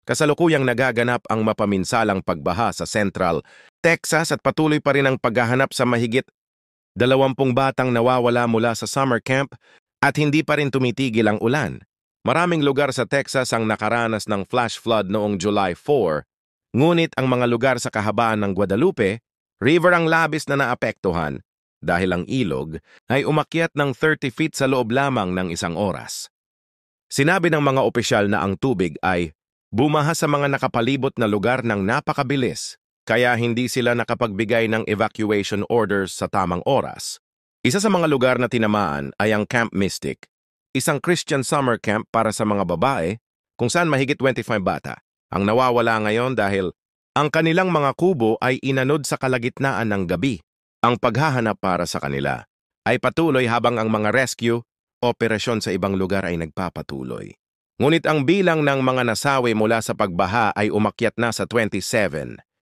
Kasalukuyang nagaganap ang mapaminsalang pagbaha sa Central Texas at patuloy pa rin ang paghahanap sa mahigit 20 batang nawawala mula sa summer camp at hindi pa rin tumitigil ang ulan. Maraming lugar sa Texas ang nakaranas ng flash flood noong July 4, ngunit ang mga lugar sa kahabaan ng Guadalupe River ang labis na naapektuhan dahil ang ilog ay umakyat ng 30 feet sa loob lamang ng isang oras. Sinabi ng mga opisyal na ang tubig ay bumaha sa mga nakapalibot na lugar ng napakabilis, kaya hindi sila nakapagbigay ng evacuation orders sa tamang oras. Isa sa mga lugar na tinamaan ay ang Camp Mystic, isang Christian summer camp para sa mga babae kung saan mahigit 25 bata ang nawawala ngayon dahil ang kanilang mga kubo ay inanod sa kalagitnaan ng gabi. Ang paghahanap para sa kanila ay patuloy habang ang mga rescue operasyon sa ibang lugar ay nagpapatuloy. Ngunit ang bilang ng mga nasawi mula sa pagbaha ay umakyat na sa 27.